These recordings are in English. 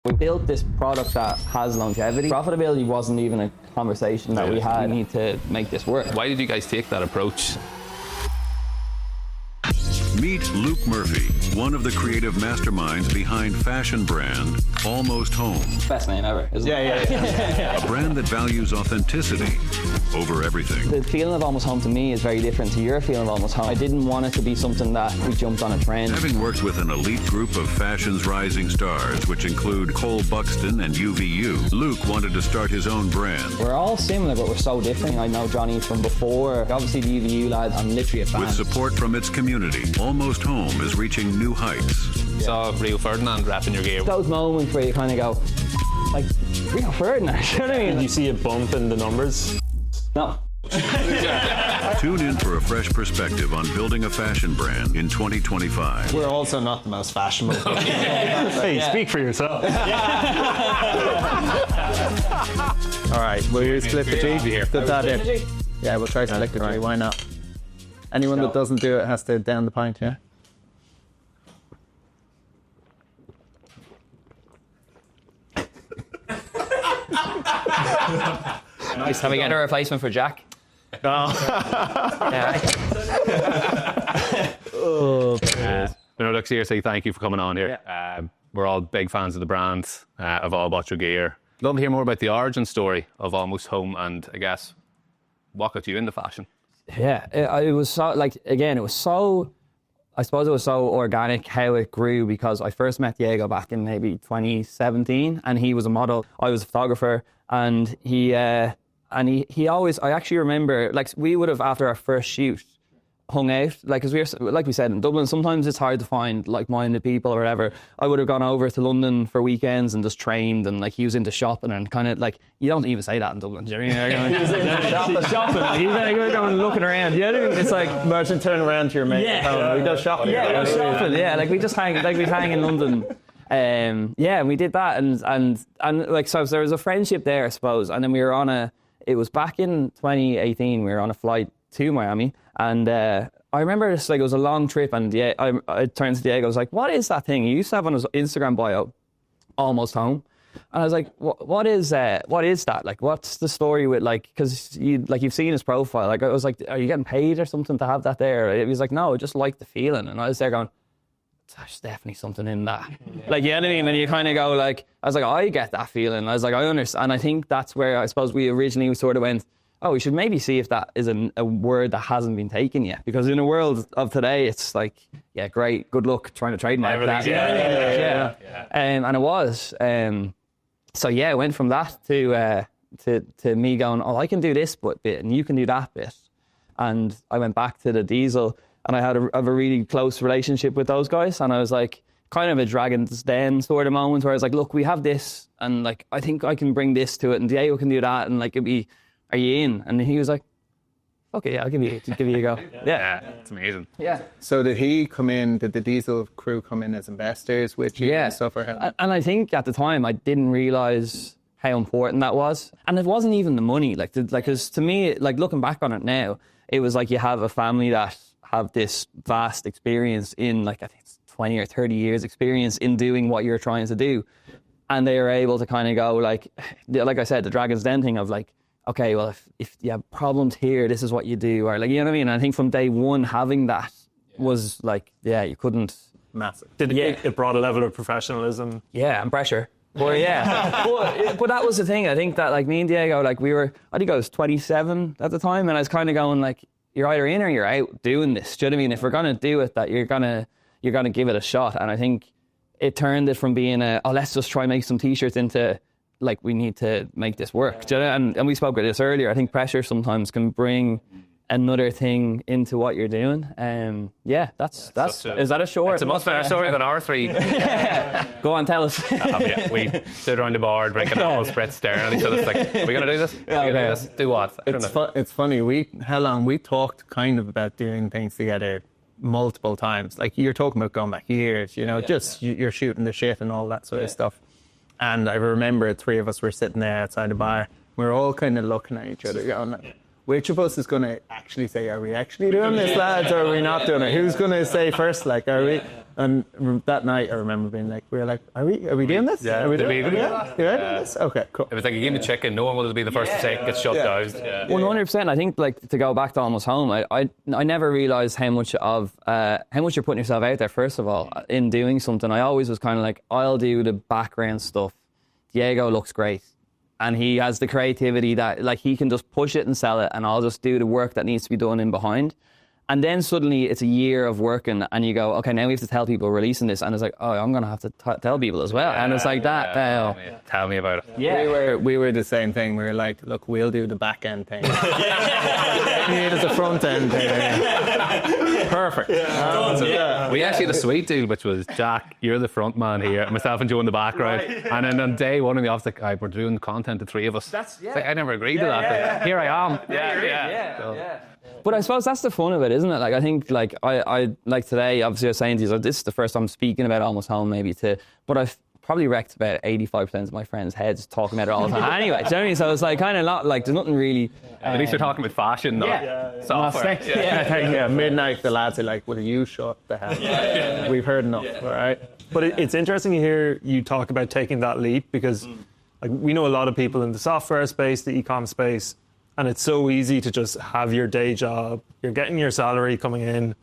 We built this product that has longevity. Profitability wasn't even a conversation that we had. We need to make this work. Why did you guys take that approach? Meet Luke Murphy, one of the creative masterminds behind fashion brand Almost Home. Best name ever, isn't it? A brand that values authenticity over everything. The feeling of Almost Home to me is very different to your feeling of Almost Home. I didn't want it to be something that we jumped on a trend. Having worked with an elite group of fashion's rising stars, which include Cole Buxton and UVU, Luke wanted to start his own brand. We're all similar, but we're so different. I know Johnny from before. Obviously the UVU lads, I'm literally a fan. With support from its community, Almost Home is reaching new heights. Saw Rio Ferdinand wrapping your gear. Those moments where you kind of go, like, Rio Ferdinand, you know what I mean? Did you see a bump in the numbers? No. Tune in for a fresh perspective on building a fashion brand in 2025. We're also not the most fashionable. Hey, speak for yourself. All right, will you split the G? Put that in. Yeah, we'll try to split the G. Why not? Anyone that doesn't do it has to down the pint, yeah? Nice. Can we get a replacement for Jack? No, look, seriously, thank you for coming on here. We're all big fans of the brand, of All About Your Gear. Love to hear more about the origin story of Almost Home and, I guess, what got you into fashion? Yeah, it was so, like, again, it was so, I suppose it was so organic how it grew, because I first met Diego back in maybe 2017, and he was a model, I was a photographer, and he always, I actually remember, like, we would have, after our first shoot, hung out, like, because like we said, in Dublin, sometimes it's hard to find like-minded people or whatever. I would have gone over to London for weekends and just trained, and like he was into shopping, and kind of like, you don't even say that in Dublin, do you know what I mean? He was into shopping, he's like going looking around, you know what I mean? It's like, Imagine turning around to your mate. Yeah. We go shopping. Yeah, we go shopping, yeah, like we just hang, like we hang in London. Yeah, and we did that, and like, so there was a friendship there, I suppose, and then we were it was back in 2018, we were on a flight to Miami, and I remember this, like, it was a long trip, and yeah, I turned to Diego, I was like, what is that thing he used to have on his Instagram bio, Almost Home? And I was like, what is that? Like, what's the story with, like, because you've seen his profile, like, I was like, are you getting paid or something to have that there? He was like, no, I just like the feeling, and I was there going, there's definitely something in that. Like, you know what I mean? And you kind of go, like, I was like, I get that feeling. I was like, I understand. And I think that's where I suppose we originally sort of went, oh, we should maybe see if that is a word that hasn't been taken yet. Because in a world of today, it's like, yeah, great, good luck trying to trademark that. Yeah. And it was. So yeah, it went from that to me going, oh, I can do this bit and you can do that bit. And I went back to the Diesel, and I had a really close relationship with those guys. And I was like, kind of a Dragon's Den sort of moment where I was like, look, we have this, and like, I think I can bring this to it, and Diego can do that, and like, it'd be, are you in? And he was like, okay, yeah, I'll give you a go. Yeah, it's amazing. Yeah. So did the Diesel crew come in as investors with you and stuff? And I think at the time I didn't realise how important that was. And it wasn't even the money. Like, because to me, like, looking back on it now, it was like you have a family that have this vast experience in, like, I think it's 20 or 30 years experience in doing what you're trying to do. And they are able to kind of go, like I said, the Dragon's Den thing of like, okay, well, if you have problems here, this is what you do. Or like, you know what I mean? And I think from day one, having that was like, yeah, you couldn't. Massive. It brought a level of professionalism. Yeah, and pressure. But yeah, but that was the thing. I think that, like, me and Diego, like, I think I was 27 at the time, and I was kind of going, like, you're either in or you're out doing this. Do you know what I mean? If we're going to do it, that you're gonna give it a shot. And I think it turned it from being let's just try and make some t-shirts into, like, we need to make this work. Do you know? And we spoke about this earlier. I think pressure sometimes can bring another thing into what you're doing. Yeah, that's is that a short? It's a much better story than our three. Go on, tell us. We stood around the board, drinking apples, Brett staring at each other. It's like, are we going to do this? Are we going to do this? Do what? It's funny. We talked kind of about doing things together multiple times. Like, you're talking about going back years, you know, you're shooting the shit and all that sort of stuff. And I remember three of us were sitting there outside the bar. We were all kind of looking at each other going, which of us is going to actually say, are we actually doing this, lads, or are we not doing it? Who's going to say first, like, are we? And that night, I remember being like, we were like, are we doing this? Yeah. Are we Did doing we- it? Yeah. You ready for this? Okay, cool. It was like a game of chicken. No one will be the first to say it gets shut down. 100%. I think like to go back to almost home, I never realized how much you're putting yourself out there. First of all, in doing something, I always was kind of like, I'll do the background stuff. Diego looks great, and he has the creativity that like he can just push it and sell it, and I'll just do the work that needs to be done in behind. And then suddenly it's a year of working, and you go, okay, now we have to tell people we're releasing this, and it's like, oh, I'm gonna have to tell people as well, and it's like that. Tell me about it. Yeah, We were the same thing. We were like, look, we'll do the back end thing. You need as a front end thing. Perfect. We actually had a sweet deal, which was Jack, you're the front man here, myself and Joe in the background. And then on day one in the office, like, we're doing content, the three of us. It's like, I never agreed to that. Here I am. yeah. But I suppose that's the fun of it, isn't it? Like, I think, like, I like today, obviously I was saying to you, like, this is the first time I'm speaking about Almost Home, but I've probably wrecked about 85% of my friends' heads talking about it all the time. Anyway, do you know what I mean? So it's like kind of not, like, there's nothing really... At least you're talking about fashion, not software. Yeah, midnight, the lads are like, will you shut the hell? We've heard enough, all right? But it's interesting to hear you talk about taking that leap, because like, we know a lot of people in the software space, the ecom space, and it's so easy to just have your day job, you're getting your salary coming in,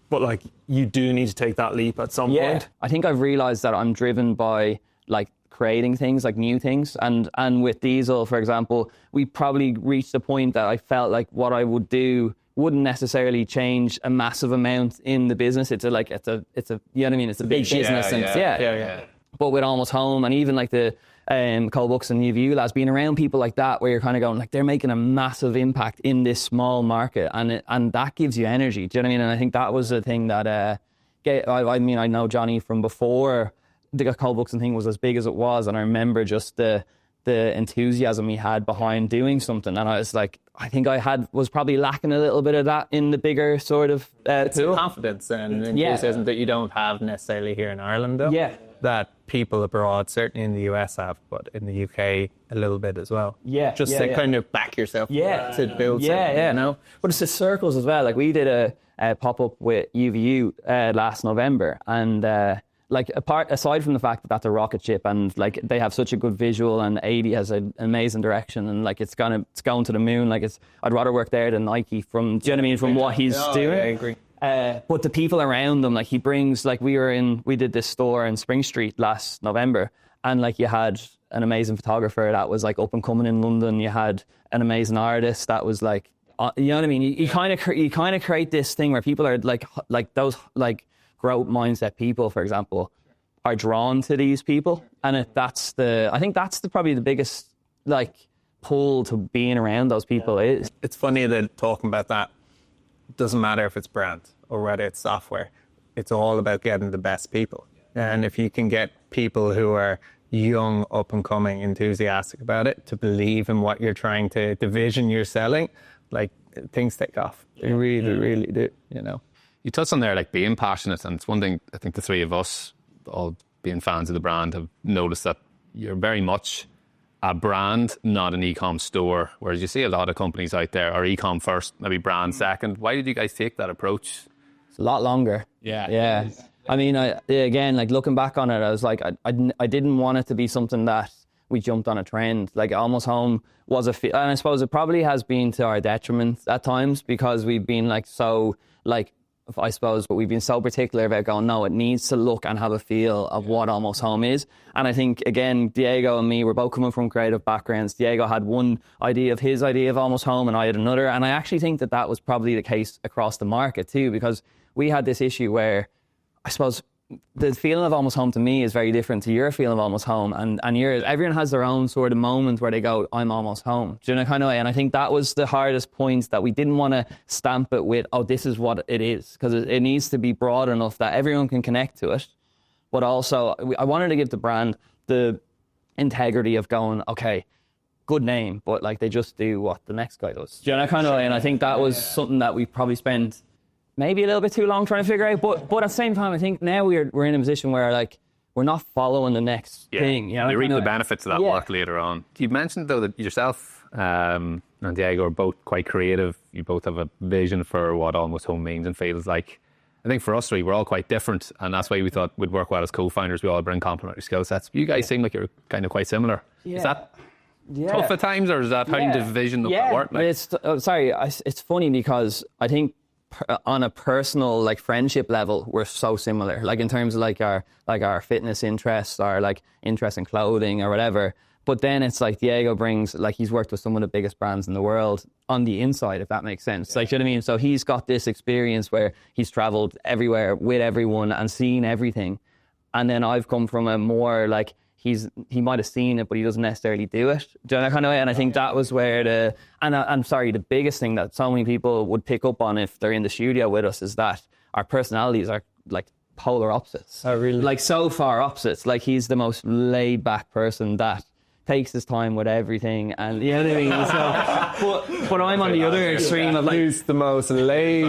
but like you do need to take that leap at some point. I think I've realized that I'm driven by like creating things, like new things. And with Diesel, for example, we probably reached a point that I felt like what I would do wouldn't necessarily change a massive amount in the business. It's a you know what I mean? It's a big business. Yeah. But with Almost Home, and even like the Cole Buxton and UVU lads, being around people like that, where you're kind of going, like, they're making a massive impact in this small market, and that gives you energy. Do you know what I mean? And I think that was the thing that, I mean, I know Johnny from before the Cole Buxton thing was as big as it was, and I remember just the enthusiasm he had behind doing something, and I was like, I think was probably lacking a little bit of that in the bigger sort of pool. Confidence and enthusiasm that you don't have necessarily here in Ireland, though. Yeah. That people abroad, certainly in the US, have, but in the UK a little bit as well. Yeah. Just to kind of back yourself to build something, you know? But it's the circles as well. Like, we did a pop-up with UVU last November, and like, aside from the fact that that's a rocket ship, and like they have such a good visual, and 80 has an amazing direction, and like it's going to the moon. Like, I'd rather work there than Nike, from, do you know what I mean, from what he's doing. Yeah, I agree. But the people around them, like, he brings, like, we did this store in Spring Street last November, and like you had an amazing photographer that was like up and coming in London. You had an amazing artist that was like, you know what I mean? You kind of create this thing where people are like those like growth mindset people, for example, are drawn to these people, and I think that's probably the biggest like pull to being around those people is. It's funny that talking about that, doesn't matter if it's brand or whether it's software, it's all about getting the best people. And if you can get people who are young, up and coming, enthusiastic about it, to believe in what you're trying to, the vision you're selling, like, things take off. They really, really do, you know. You touched on there, like, being passionate, and it's one thing I think the three of us, all being fans of the brand, have noticed that you're very much a brand, not an ecom store, whereas you see a lot of companies out there are ecom first, maybe brand second. Why did you guys take that approach? It's a lot longer. Yeah. I mean, again, like, looking back on it, I was like, I didn't want it to be something that we jumped on a trend. Like, Almost Home was and I suppose it probably has been to our detriment at times, because we've been like so like, I suppose, but we've been so particular about going, no, it needs to look and have a feel of what Almost Home is. And I think, again, Diego and me, we're both coming from creative backgrounds. Diego had one idea of his idea of Almost Home, and I had another. And I actually think that was probably the case across the market too, because we had this issue where, I suppose, the feeling of Almost Home to me is very different to your feeling of Almost Home, and everyone has their own sort of moment where they go, I'm almost home. Do you know, kind of way? And I think that was the hardest point, that we didn't want to stamp it with, oh, this is what it is, because it needs to be broad enough that everyone can connect to it. But also, I wanted to give the brand the integrity of going, okay, good name, but like, they just do what the next guy does. Do you know, kind of way? And I think that was something that we probably spent maybe a little bit too long trying to figure out, but at the same time, I think now we're in a position where, like, we're not following the next thing. You know, you reap the benefits of that work later on. You've mentioned, though, that yourself and Diego are both quite creative. You both have a vision for what Almost Home means and feels like. I think for us three, we're all quite different, and that's why we thought we'd work well as co-founders. We all bring complementary skill sets. You guys seem like you're kind of quite similar. Is that tough at times, or is that how you envision that work? Like? It's funny because I think on a personal like friendship level, we're so similar. Like in terms of like our fitness interests, or like interest in clothing or whatever. But then it's like Diego brings, like he's worked with some of the biggest brands in the world on the inside, if that makes sense. Like, you know what I mean? So he's got this experience where he's traveled everywhere with everyone and seen everything. And then I've come from a more like, he might have seen it, but he doesn't necessarily do it. Do you know that kind of way? And I think that was where I'm sorry, the biggest thing that so many people would pick up on if they're in the studio with us is that our personalities are like polar opposites. Oh, really? Like so far opposites. Like he's the most laid back person that takes his time with everything, and you know what I mean. So, but I'm on the other extreme of like, who's the most lazy?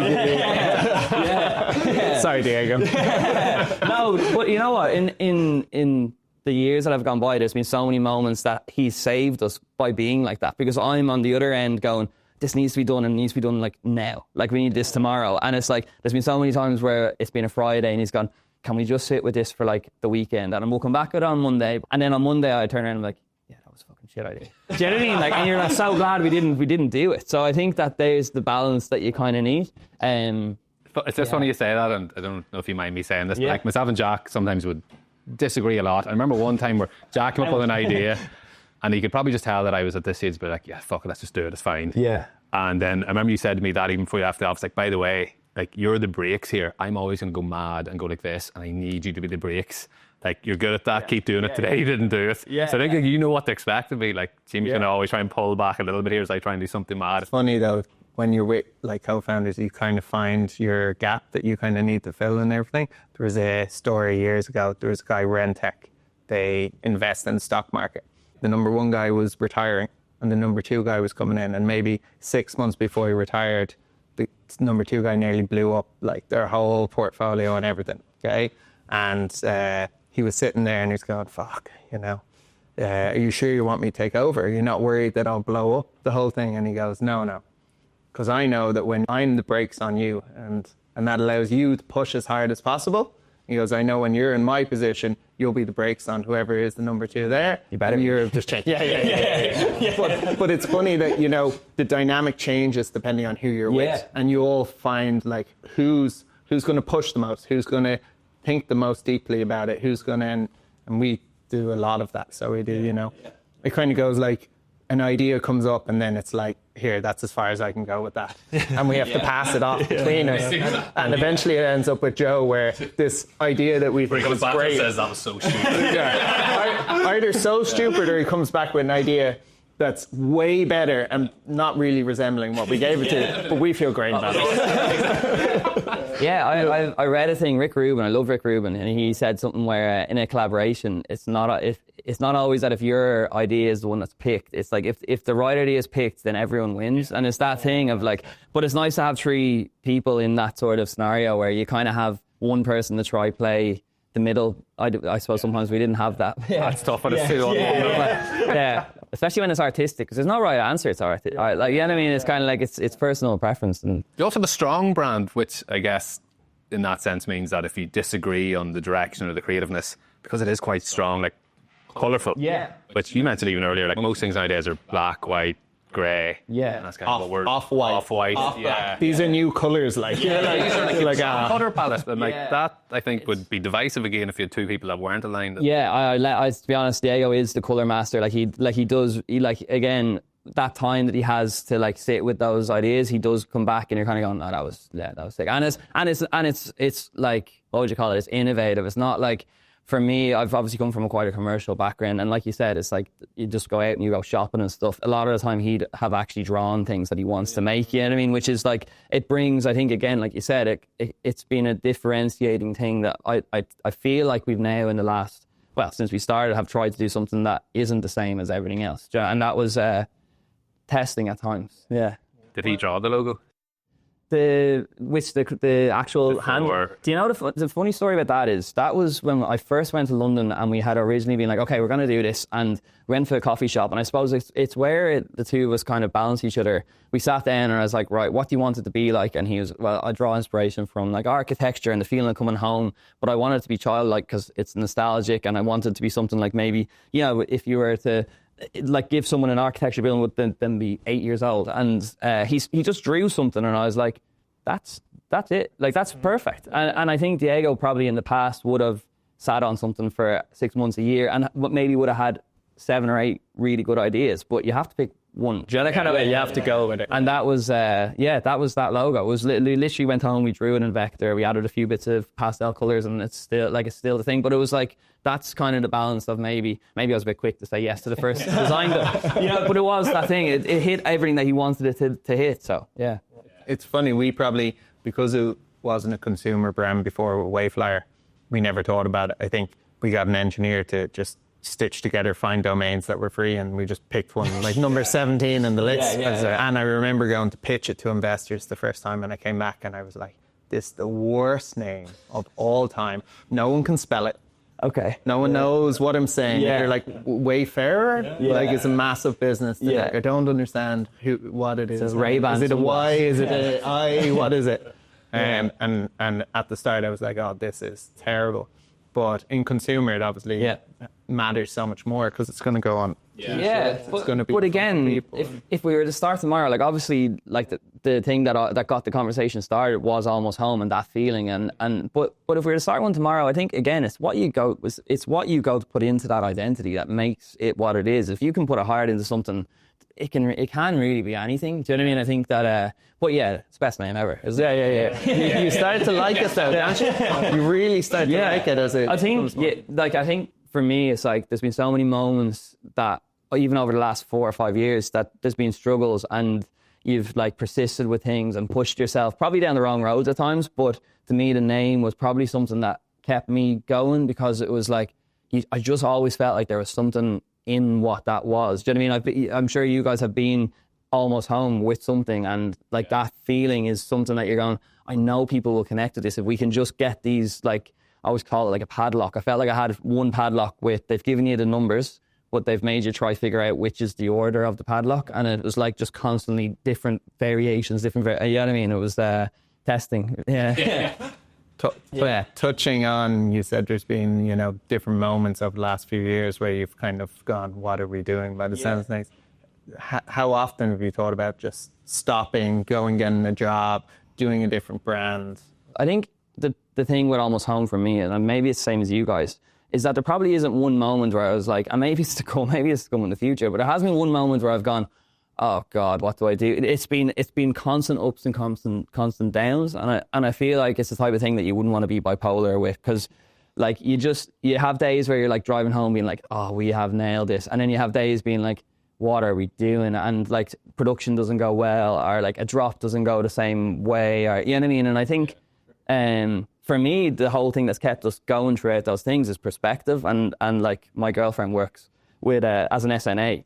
Sorry, Diego. No, but you know what? In the years that have gone by, there's been so many moments that he's saved us by being like that. Because I'm on the other end going, this needs to be done, and needs to be done like now. Like we need this tomorrow. And it's like there's been so many times where it's been a Friday, and he's gone, can we just sit with this for like the weekend, and we'll come back with it on Monday. And then on Monday I turn around and I'm like, fucking shit idea. Do you know what I mean? Like, and you're like, so glad we didn't do it. So I think that there's the balance that you kind of need. It's just funny you say that, and I don't know if you mind me saying this, but like myself and Jack sometimes would disagree a lot. I remember one time where Jack came up with an idea, and he could probably just tell that I was at this stage, but like, yeah, fuck it, let's just do it, it's fine. Yeah. And then I remember you said to me that even before you left the office, like, by the way, like, you're the brakes here. I'm always going to go mad and go like this, and I need you to be the brakes. Like, you're good at that, keep doing it. Today you didn't do it. So I think like, you know what to expect of me. Like, Jimmy's going to always try and pull back a little bit here as I try and do something mad. It's funny though, when you're with like co-founders, you kind of find your gap that you kind of need to fill and everything. There was a story years ago. There was a guy, Rentec. They invest in the stock market. The number one guy was retiring, and the number two guy was coming in. And maybe 6 months before he retired, the number two guy nearly blew up like their whole portfolio and everything. Okay, and he was sitting there and he's going, fuck, you know, are you sure you want me to take over? You're not worried that I'll blow up the whole thing? And he goes, no, because I know that when I'm the brakes on you, and that allows you to push as hard as possible. He goes, I know when you're in my position, you'll be the brakes on whoever is the number two there. You better. And you're just checking. Yeah. But it's funny that, you know, the dynamic changes depending on who you're with. And you all find like who's going to push the most, who's going to think the most deeply about it, who's going to, and we do a lot of that. So we do, you know, it kind of goes like an idea comes up and then it's like, here, that's as far as I can go with that. And we have to pass it off between us. And eventually it ends up with Joe where this idea that we think was great. Says that was so stupid. Either so stupid or he comes back with an idea that's way better and not really resembling what we gave it to, but we feel great about it. I read a thing, Rick Rubin, I love Rick Rubin, and he said something where in a collaboration, it's not always that if your idea is the one that's picked. It's like if the right idea is picked, then everyone wins. And it's that thing of like, but it's nice to have three people in that sort of scenario where you kind of have one person to try play the middle. I suppose sometimes we didn't have that. That's tough when it's two on one. Yeah. Especially when it's artistic, because there's no right answer. It's like, you know what I mean? It's kind of like it's personal preference. And you also have a strong brand, which I guess in that sense means that if you disagree on the direction or the creativeness, because it is quite strong, like colourful. Yeah. Which you mentioned even earlier, like most things nowadays are black, white, grey. Yeah. And that's kind of what we're Off-white. Off-white. Yeah. These are new colours, like. These are like colour palette, and like that, I think would be divisive again if you had two people that weren't aligned. Yeah, I to be honest, Diego is the colour master. Like he does again that time that he has to like sit with those ideas. He does come back, and you're kind of going, "Oh, that was sick." And it's like, what would you call it? It's innovative. It's not like. For me, I've obviously come from quite a commercial background, and like you said, it's like you just go out and you go shopping and stuff. A lot of the time he'd have actually drawn things that he wants to make, you know what I mean? Which is like, it brings, I think, again, like you said, it's been a differentiating thing that I feel like we've now in the last, since we started, have tried to do something that isn't the same as everything else. And that was testing at times, yeah. Did he draw the logo? the actual hand. Or- Do you know the funny story about that is that was when I first went to London, and we had originally been like, okay, we're going to do this, and we went to a coffee shop, and I suppose it's where the two of us kind of balance each other. We sat down, and I was like, right, what do you want it to be like? And he was, well, I draw inspiration from like architecture and the feeling of coming home, but I wanted it to be childlike because it's nostalgic, and I wanted it to be something like maybe, you know, if you were to like give someone an architecture building would then be 8 years old, and he just drew something, and I was like, that's it, like that's perfect. And I think Diego probably in the past would have sat on something for 6 months, a year, and maybe would have had 7 or 8 really good ideas, but you have to pick one. Do you know that kind of way? You have to go with it. And that was that was that logo. It was literally went home, we drew it in vector, we added a few bits of pastel colors, and it's still the thing. But it was like, that's kind of the balance of maybe I was a bit quick to say yes to the first design, but it was that thing. It hit everything that he wanted it to hit. So yeah. It's funny, we probably, because it wasn't a consumer brand before Wayflyer, we never thought about it. I think we got an engineer to just stitch together fine domains that were free, and we just picked one, like number 17 in the list. And I remember going to pitch it to investors the first time, and I came back and I was like, this is the worst name of all time. No one can spell it. Okay. No one knows what I'm saying. Yeah. They're like, Wayfarer? Like, it's a massive business. They're like, I don't understand what it is. It's Ray-Ban. Is it a Y? Is it a I? What is it? And at the start, I was like, oh, this is terrible. But in consumer, it obviously matters so much more because it's going to go on. But again, if we were to start tomorrow, like obviously, like the thing that got the conversation started was almost home and that feeling, but if we were to start one tomorrow, I think again it's what you go to put into that identity that makes it what it is. If you can put a heart into something, it can really be anything. Do you know what I mean? I think that. But yeah, it's the best name ever. Yeah. You started to like it though, don't you? You really started to like it as a. I think for me, it's like there's been so many moments that even over the last 4 or 5 years that there's been struggles, and you've like persisted with things and pushed yourself probably down the wrong roads at times. But to me, the name was probably something that kept me going, because it was like I just always felt like there was something in what that was. Do you know what I mean? I'm sure you guys have been almost home with something, and like that feeling is something that you're going, I know people will connect to this if we can just get these, like I always call it like a padlock. I felt like I had one padlock they've given you the numbers, but they've made you try figure out which is the order of the padlock, and it was like just constantly different variations, you know what I mean? It was testing. Touching on, you said there's been, different moments over the last few years where you've kind of gone, what are we doing? By the sounds of things. How often have you thought about just stopping, going, getting a job, doing a different brand? I think the thing with Almost Home for me, and maybe it's the same as you guys, is that there probably isn't one moment where I was like, and maybe it's to come in the future, but there has been one moment where I've gone, oh God, what do I do? It's been constant ups and constant downs, and I feel like it's the type of thing that you wouldn't want to be bipolar with, because like you have days where you're like driving home being like, oh, we have nailed this, and then you have days being like, what are we doing? And like production doesn't go well, or like a drop doesn't go the same way, or you know what I mean? And I think for me, the whole thing that's kept us going throughout those things is perspective, and like my girlfriend works with as an SNA,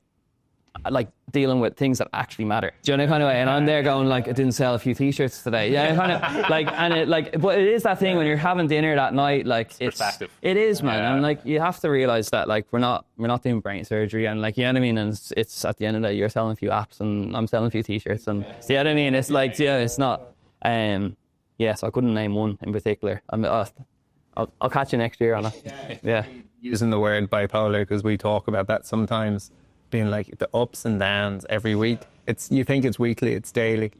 like dealing with things that actually matter. Do you know kind of way? And I'm there going like, I didn't sell a few t-shirts today. Yeah, kind of like, and it like, but it is that thing when you're having dinner that night, like it's it is, man. And like you have to realize that like we're not doing brain surgery, and like, you know what I mean? And it's at the end of the day, you're selling a few apps and I'm selling a few t-shirts, and you know what I mean? It's like, it's not so I couldn't name one in particular. I'll catch you next year on it. Yeah. Using the word bipolar, because we talk about that sometimes, being like the ups and downs every week. You think it's weekly, it's daily.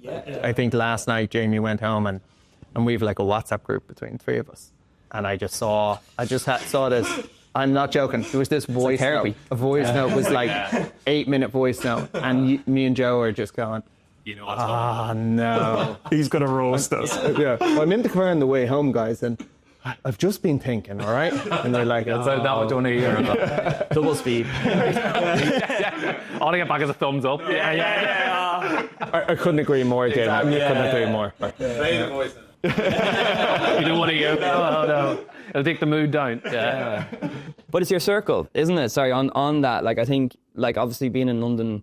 I think last night Jamie went home and we have like a WhatsApp group between 3 of us, and I just saw this. I'm not joking. There was this voice note. A voice note was like 8-minute voice note, and me and Joe are just going, you know what's going on. No. He's going to roast us. Yeah. Well, I'm in the car on the way home, guys, and I've just been thinking, all right? And they're like, so that was only a year ago. Double speed. All I get back is a thumbs up. Yeah. I couldn't agree more, Jamie. I couldn't agree more. Play the voice. You don't want to hear? No. It'll take the mood down. Yeah. But it's your circle, isn't it? Sorry, on that, like I think, like obviously being in London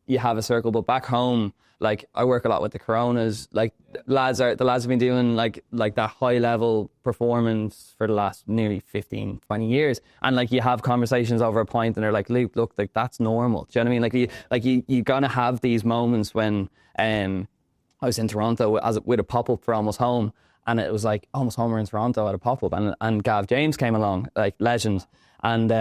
you have a circle. But back home, like I work a lot with the Coronas. Like the lads have been doing like that high level performance for the last nearly 15, 20 years. And like you have conversations over a pint and they're like, Luke, look, like that's normal. Do you know what I mean? You're gonna have these moments when I was in Toronto with a pop up for Almost Home, and it was like Almost Home were in Toronto at a pop up, and Gav James came along, like legend, and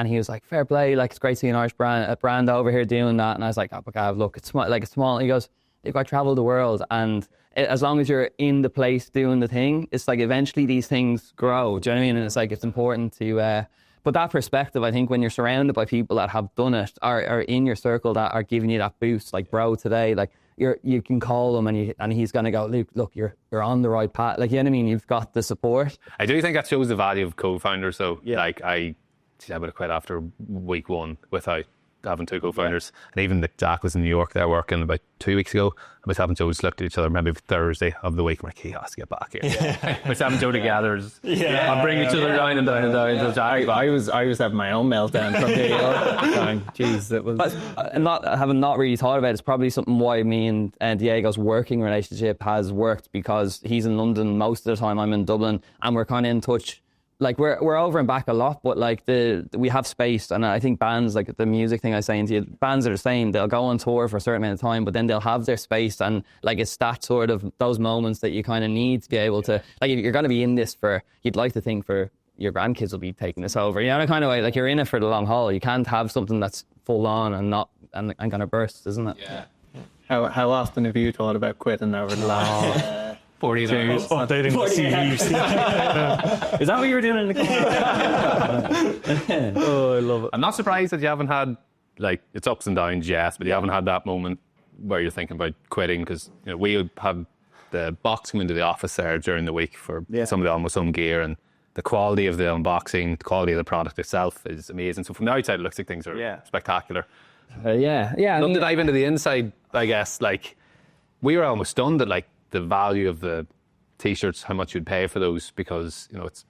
he was like, fair play, like it's great seeing an Irish brand over here doing that. And I was like, oh, but Gav, look, it's small. He goes, I travel the world, and as long as you're in the place doing the thing, it's like eventually these things grow. Do you know what I mean? And it's like, it's important to but that perspective, I think when you're surrounded by people that have done it, are in your circle that are giving you that boost, like bro today, like you can call him and he's going to go, Luke, look, you're on the right path. Like, you know what I mean? You've got the support. I do think that shows the value of co-founders. So like I would have quit after week one without having two co-founders. And even Jack was in New York there working about 2 weeks ago. I was having Joe just looked at each other maybe Thursday of the week. I'm like, he has to get back here. I was having Joe together. I'm bringing each other down and down and down. I was having my own meltdown from New York. Jeez, it was. But having not really thought about it, it's probably something why me and Diego's working relationship has worked, because he's in London most of the time, I'm in Dublin, and we're kind of in touch. Like we're over and back a lot, but like we have space. And I think bands, like the music thing I was saying to you, bands are the same. They'll go on tour for a certain amount of time, but then they'll have their space, and like it's that sort of those moments that you kind of need to be able to, like, if you're going to be in this you'd like to think for your grandkids will be taking this over, you know, the kind of way, like you're in it for the long haul. You can't have something that's full on and kind of bursts, isn't it? Yeah. How often have you thought about quitting over the last 40 years? Updating the CV. Is that what you were doing in the car? Oh, I love it. I'm not surprised that you haven't had, like, it's ups and downs, yes, but you haven't had that moment where you're thinking about quitting, because, you know, we had the box come into the office there during the week for some of the Almost Home gear, and the quality of the unboxing, the quality of the product itself is amazing. So from the outside, it looks like things are spectacular. Yeah. Love to dive into the inside, I guess. Like, we were almost stunned at, like, the value of the t-shirts, how much you'd pay for those, because, you know, it's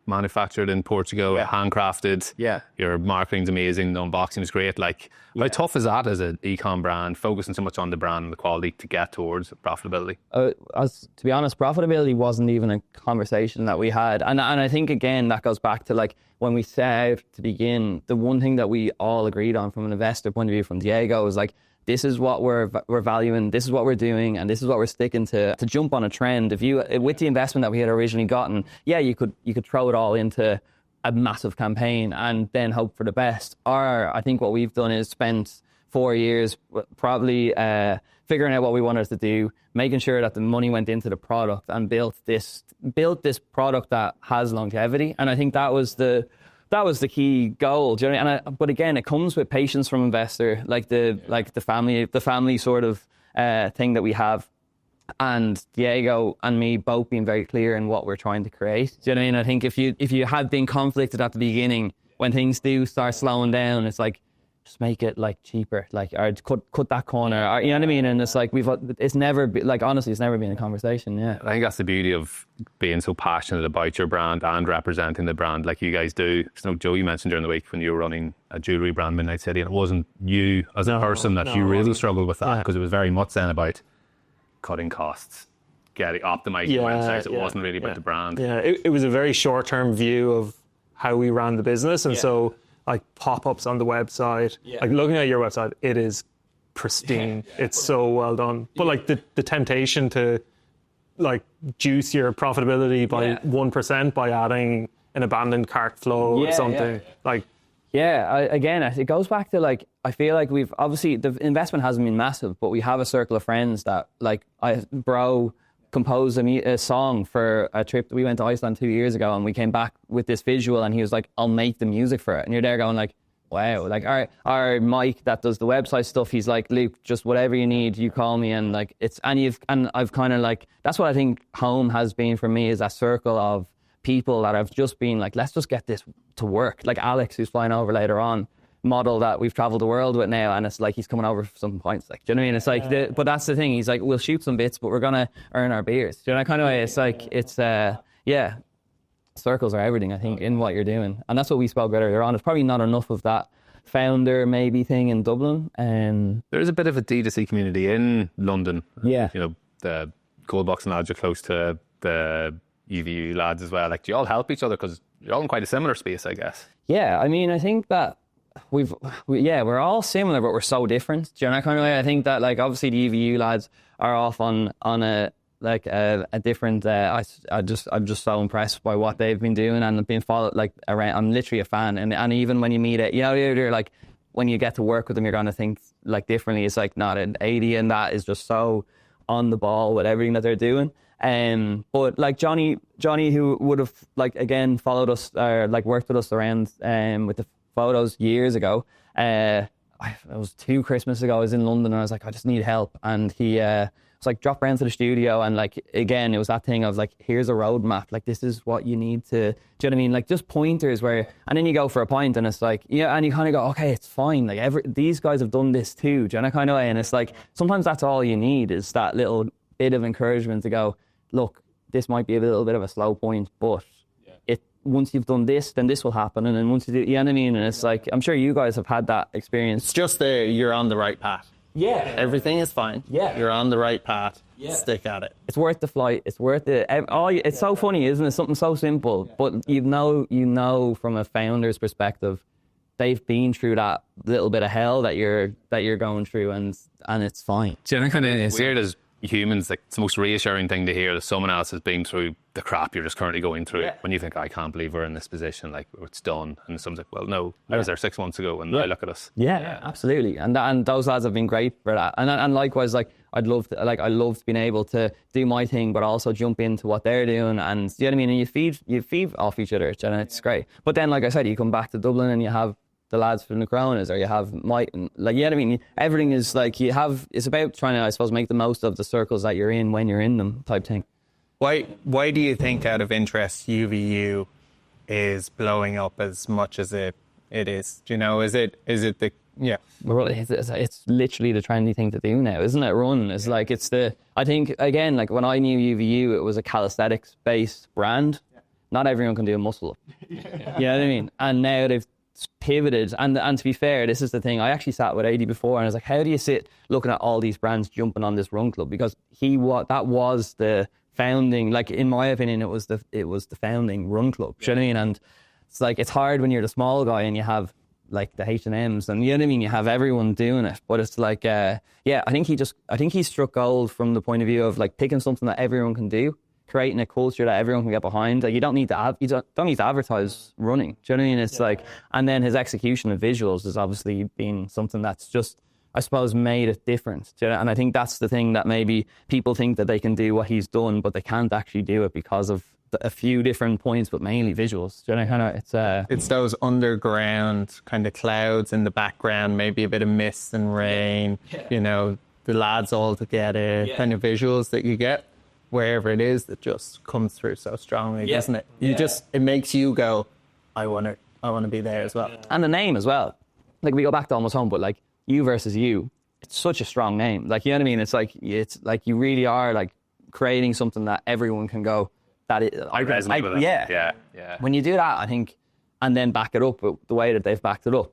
manufactured in Portugal, handcrafted. Your marketing's amazing, the unboxing is great. Like, how tough is that as an ecom brand, focusing so much on the brand and the quality to get towards profitability? To be honest, profitability wasn't even a conversation that we had, and I think again that goes back to like when we set out to begin. The one thing that we all agreed on from an investor point of view, from Diego, was like, this is what we're valuing, this is what we're doing, and this is what we're sticking to jump on a trend. If you, with the investment that we had originally gotten, you could throw it all into a massive campaign and then hope for the best. Or I think what we've done is spent 4 years probably figuring out what we wanted to do, making sure that the money went into the product, and built this product that has longevity. And I think that was the key goal. Do you know what I mean? But again, it comes with patience from investor, like the family sort of thing that we have, and Diego and me both being very clear in what we're trying to create. Do you know what I mean? I think if you had been conflicted at the beginning, when things do start slowing down, it's like, just make it like cheaper, like, or cut that corner, or, you know what I mean? And it's like it's never been a conversation. Yeah, I think that's the beauty of being so passionate about your brand and representing the brand like you guys do. So, Joe, you mentioned during the week when you were running a jewellery brand, Midnight City, and it wasn't you as a person that you really struggled with that, because it was very much then about cutting costs, optimizing the websites. It wasn't really about the brand. Yeah, it was a very short-term view of how we ran the business, and so like pop-ups on the website, like looking at your website, it is pristine. It's so well done. But like the temptation to like juice your profitability by 1% by adding an abandoned cart flow or something. Again, it goes back to like, I feel like we've obviously, the investment hasn't been massive, but we have a circle of friends that like, composed a song for a trip that we went to Iceland 2 years ago, and we came back with this visual, and he was like, I'll make the music for it. And you're there going like, wow. Like our Mike that does the website stuff, he's like, Luke, just whatever you need, you call me. And like I've kind of like, that's what I think home has been for me, is a circle of people that have just been like, let's just get this to work. Like Alex, who's flying over later on, model that we've traveled the world with now, and it's like he's coming over for some points. Like, do you know what I mean? It's like, but that's the thing. He's like, we'll shoot some bits, but we're gonna earn our beers. Do you know that kind of way? It's like, circles are everything, I think, in what you're doing, and that's what we spoke about earlier on. It's probably not enough of that founder maybe thing in Dublin. There is a bit of a D2C community in London. Yeah. You know, the Cole Buxton lads are close to the UVU lads as well. Like, do you all help each other? Because you're all in quite a similar space, I guess. Yeah, I mean, I think that we're all similar, but we're so different. Do you know that kind of way? I think that, like, obviously the UVU lads are off on a different. I'm just so impressed by what they've been doing and been followed like around. I'm literally a fan, and even when you meet it, you know, you're like, when you get to work with them, you're gonna think like differently. It's like not an 80, and that is just so on the ball with everything that they're doing. But like Johnny, who would have like again followed us or like worked with us around with the photos years ago. It was 2 Christmas ago. I was in London and I was like, I just need help, and he was like, drop round to the studio, and like again, it was that thing of like, here's a roadmap. Like, this is what you need to. Do you know what I mean? Like, just pointers where, and then you go for a pint, and it's like, yeah, and you kind of go, okay, it's fine. Like, these guys have done this too. Do you know that kind of way? And it's like, sometimes that's all you need is that little bit of encouragement to go, look, this might be a little bit of a slow point, but once you've done this, then this will happen, and then once you do, you know what I mean? And it's like, I'm sure you guys have had that experience. It's just you're on the right path. Yeah. Everything is fine. Yeah. You're on the right path. Yeah. Stick at it. It's worth the flight. It's worth it. It's so funny, isn't it? Something so simple, but you know from a founder's perspective, they've been through that little bit of hell that you're going through, and it's fine. Do you know, kind of weird as humans, like, it's the most reassuring thing to hear that someone else has been through the crap you're just currently going through. Yeah. When you think, I can't believe we're in this position, like, it's done, and someone's like, well, no, I was there 6 months ago, and I look at us. Yeah, absolutely. And those lads have been great for that. And likewise, like, I loved being able to do my thing, but also jump into what they're doing, and you know what I mean. And you feed off each other, and it's great. But then, like I said, you come back to Dublin and you have the lads from the Coronas, or you have like, you know what I mean? Everything is like, it's about trying to, I suppose, make the most of the circles that you're in when you're in them, type thing. Why do you think, out of interest, UVU is blowing up as much as it is? Do you know, is it the, yeah. Well, it's literally the trendy thing to do now, isn't it? Run. It's like, I think, again, like when I knew UVU, it was a calisthenics based brand. Not everyone can do a muscle up. You know what I mean? And now they've pivoted, and to be fair, this is the thing, I actually sat with Adi before and I was like, how do you sit looking at all these brands jumping on this run club? Because that was the founding, like, in my opinion, it was the founding run club. Do you know what I mean? And it's like, it's hard when you're the small guy and you have like the H&Ms and, you know what I mean, you have everyone doing it, but it's like I think he struck gold from the point of view of like picking something that everyone can do, creating a culture that everyone can get behind. Like, you don't need to advertise running. Do you know what I mean? It's like, and then his execution of visuals has obviously been something that's just, I suppose, made it different. Do you know? And I think that's the thing, that maybe people think that they can do what he's done, but they can't actually do it because of a few different points, but mainly visuals. Do you know, kind of, it's those underground kind of clouds in the background, maybe a bit of mist and rain. You know, the lads all together, kind of visuals that you get wherever it is, that just comes through so strongly, doesn't it? It makes you go, I want to be there as well. And the name as well. Like, we go back to Almost Home, but like, you versus you, it's such a strong name. Like, you know what I mean? It's like you really are like creating something that everyone can go, that it, I resonate with it. Yeah. When you do that, I think, and then back it up with the way that they've backed it up,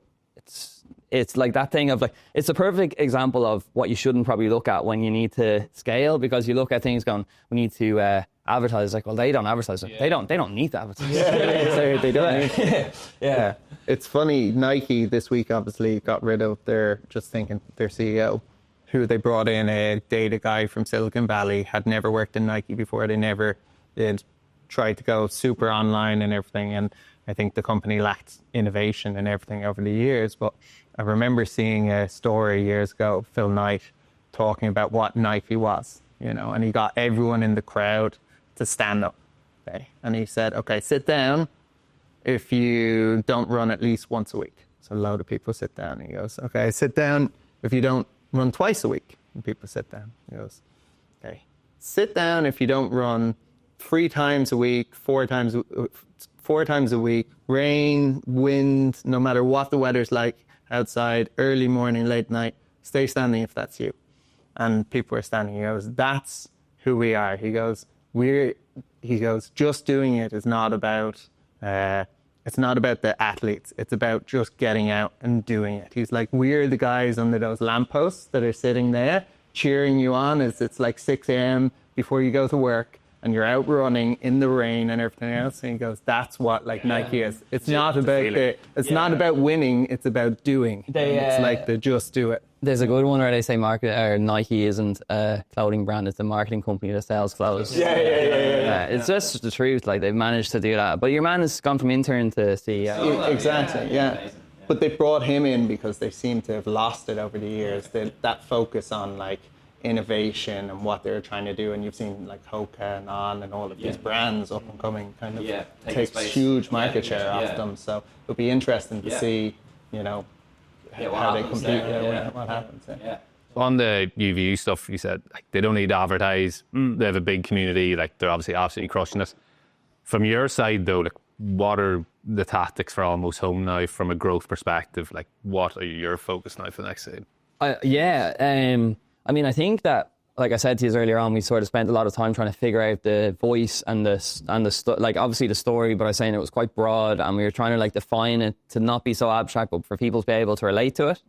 it's like that thing of like, it's a perfect example of what you shouldn't probably look at when you need to scale, because you look at things going, we need to advertise. Like, well, they don't advertise. They don't need to advertise. They do it. Yeah. It's funny, Nike this week obviously got rid of their CEO, who they brought in, a data guy from Silicon Valley, had never worked in Nike before. They never did, tried to go super online and everything. And I think the company lacked innovation and everything over the years. But I remember seeing a story years ago, Phil Knight, talking about what Nike was, you know, and he got everyone in the crowd to stand up. Okay? And he said, okay, sit down if you don't run at least once a week. So a load of people sit down. He goes, okay, sit down if you don't run twice a week. And people sit down. He goes, okay, sit down if you don't run 3 times a week, 4 times a week, rain, wind, no matter what the weather's like outside, early morning, late night, stay standing if that's you. And people are standing. He goes, that's who we are. He goes, just doing it is not about It's not about the athletes. It's about just getting out and doing it. He's like, we're the guys under those lampposts that are sitting there cheering you on as it's like 6 a.m. before you go to work and you're out running in the rain and everything else. And he goes, that's what like Nike is. It's not about not about winning. It's about doing. It's like the just do it. There's a good one where they say Nike isn't a clothing brand, it's a marketing company that sells clothes. It's just the truth, like they've managed to do that. But your man has gone from intern to CEO. Exactly, yeah. But they brought him in because they seem to have lost it over the years, that focus on like innovation and what they're trying to do. And you've seen like Hoka and On and all of these brands up and coming kind of takes huge market share off them. So it'll be interesting to see, you know, how they compete, what happens. On the UVU stuff, you said like, they don't need to advertise. They have a big community. Like they're obviously absolutely crushing it. From your side, though, like what are the tactics for Almost Home now from a growth perspective? Like, what are your focus now for the next season? I mean, I think that, like I said to you earlier on, we sort of spent a lot of time trying to figure out the voice and like obviously the story, but I was saying it was quite broad, and we were trying to like define it to not be so abstract, but for people to be able to relate to it.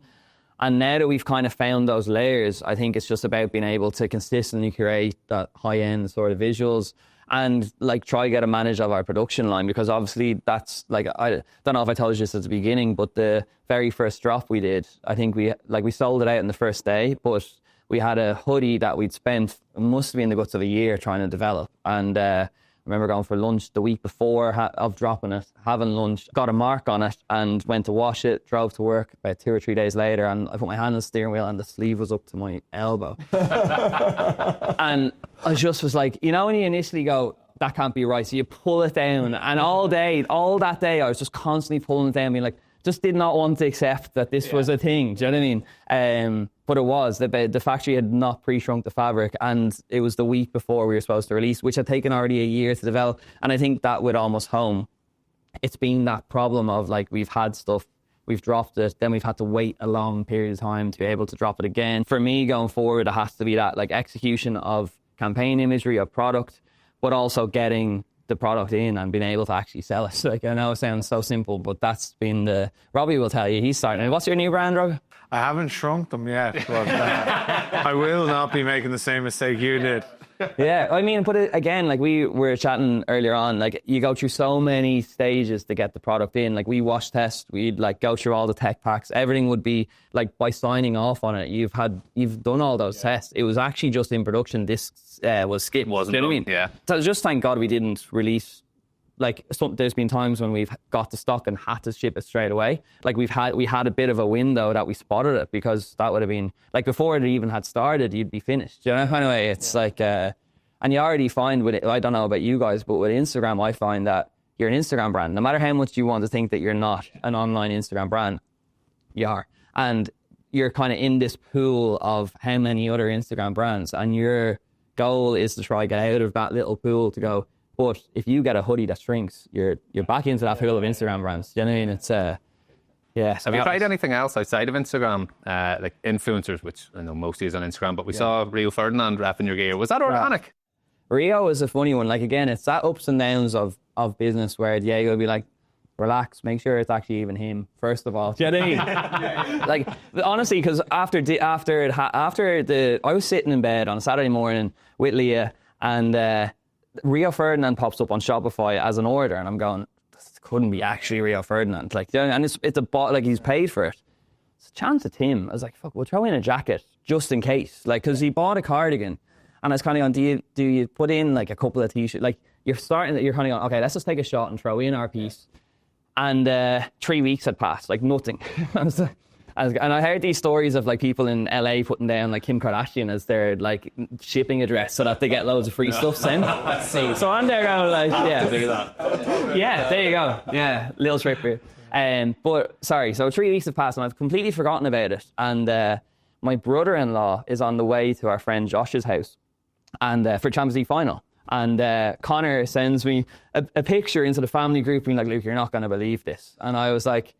And now that we've kind of found those layers, I think it's just about being able to consistently create that high-end sort of visuals and like try to get a manage of our production line, because obviously that's like, I don't know if I told you this at the beginning, but the very first drop we did, I think we sold it out in the first day, but we had a hoodie that we'd spent, it must have been the guts of a year trying to develop. And I remember going for lunch the week before of dropping it, having lunch, got a mark on it and went to wash it, drove to work about 2 or 3 days later, and I put my hand on the steering wheel and the sleeve was up to my elbow. And I just was like, you know, when you initially go, that can't be right, so you pull it down. And all that day, I was just constantly pulling it down, being like, just did not want to accept that this was a thing. Do you know what I mean? But it was. The factory had not pre-shrunk the fabric, and it was the week before we were supposed to release, which had taken already a year to develop. And I think that with Almost Home, it's been that problem of like, we've had stuff, we've dropped it, then we've had to wait a long period of time to be able to drop it again. For me, going forward, it has to be that like execution of campaign imagery, of product, but also getting the product in and being able to actually sell it. Like, I know it sounds so simple, but that's been Robbie will tell you, he's starting. What's your new brand, Robbie? I haven't shrunk them yet, but I will not be making the same mistake you did. Yeah, I mean, but again, like we were chatting earlier on, like you go through so many stages to get the product in. Like we wash test, we'd like go through all the tech packs. Everything would be like by signing off on it. You've done all those tests. It was actually just in production. This was skipped. Wasn't you know what I mean? Yeah. So just thank God we didn't release. Like there's been times when we've got the stock and had to ship it straight away. Like we had a bit of a window that we spotted it, because that would have been like before it even had started, you'd be finished. You know, anyway, it's like, and you already find with it. I don't know about you guys, but with Instagram, I find that you're an Instagram brand. No matter how much you want to think that you're not an online Instagram brand, you are, and you're kind of in this pool of how many other Instagram brands, and your goal is to try to get out of that little pool to go. But if you get a hoodie that shrinks, you're back into that pool of Instagram brands. Do you know what I mean? It's yeah. Have you tried anything else outside of Instagram, like influencers, which I know most is on Instagram, but we saw Rio Ferdinand repping your gear. Was that organic? Rio is a funny one. Like again, it's that ups and downs of business where Diego would be like, relax, make sure it's actually even him, first of all. Do you know what I mean? Like, honestly, because after I was sitting in bed on a Saturday morning with Leah, and Rio Ferdinand pops up on Shopify as an order, and I'm going, this couldn't be actually Rio Ferdinand. Like, and it's a bot, like he's paid for it. It's a chance it's him. I was like, fuck, we'll throw in a jacket just in case. Like, because he bought a cardigan, and I was kind of going, do you put in like a couple of t-shirts? Like, you're kind of going, okay, let's just take a shot and throw in our piece. And 3 weeks had passed, like nothing. And I heard these stories of like people in LA putting down like Kim Kardashian as their like shipping address so that they get loads of free stuff sent. So I'm there going like, yeah, there you go. Yeah, little trick for you. But sorry, so 3 weeks have passed and I've completely forgotten about it. And my brother-in-law is on the way to our friend Josh's house and for Champions League final. And Connor sends me a picture into the family group being like, Luke, you're not going to believe this. And I was like,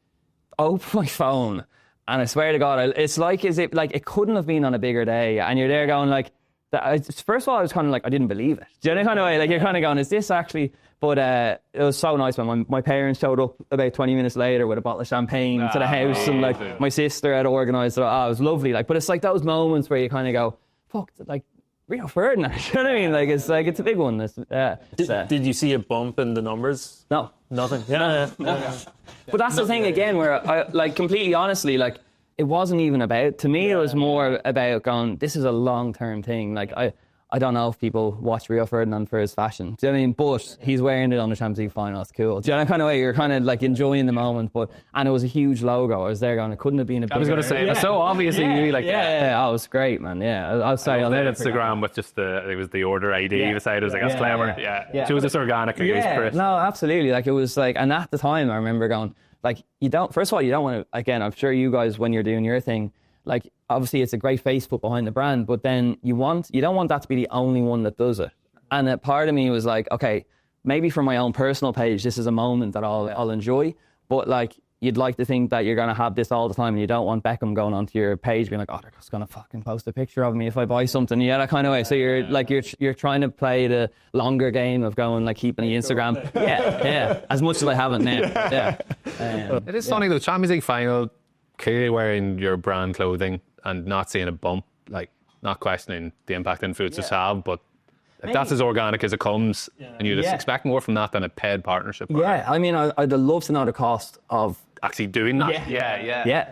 open my phone. And I swear to God, it's like, it couldn't have been on a bigger day. And you're there going like, first of all, I was kind of like, I didn't believe it. Do you know kind of way? Like, you're kind of going, is this actually? But it was so nice when my parents showed up about 20 minutes later with a bottle of champagne to the house, and like my sister had organised it. Oh, it was lovely. Like, but it's like those moments where you kind of go, fuck, like Rio Ferdinand. You know what I mean? Like, it's a big one. Did you see a bump in the numbers? No. Nothing. Yeah. But that's the thing again, where I, like, completely honestly, like, it wasn't even about, to me, it was more about going, this is a long-term thing. Like, I don't know if people watch Rio Ferdinand for his fashion. Do you know what I mean? But he's wearing it on the Champions League final. It's cool. Do you know kind of way? You're kind of like enjoying the moment. And it was a huge logo. I was there going, it couldn't have been a bigger. I was going to say, it's so obviously you like. Yeah, oh, it was great, man. Yeah, I was sorry. On Instagram with just it was the order ID beside it. I was like, that's clever. Yeah. She was just organic. Like, it was Chris. No, absolutely. Like, it was like, and at the time I remember going, like, first of all, you don't want to, again, I'm sure you guys, when you're doing your thing, like, obviously it's a great face put behind the brand, but then you don't want that to be the only one that does it. And a part of me was like, okay, maybe for my own personal page, this is a moment that I'll enjoy, but like, you'd like to think that you're going to have this all the time, and you don't want Beckham going onto your page being like, oh, they're just going to fucking post a picture of me if I buy something. Yeah, that kind of way. So you're like, you're trying to play the longer game of going, like, keeping the Instagram. Yeah. As much as I haven't now. Yeah. It is funny though, Champions League final, clearly wearing your brand clothing and not seeing a bump, like, not questioning the impact influencers have, but like, that's as organic as it comes, and you just expect more from that than a paid partnership. Yeah, I mean, I'd love to know the cost of actually doing that. Yeah.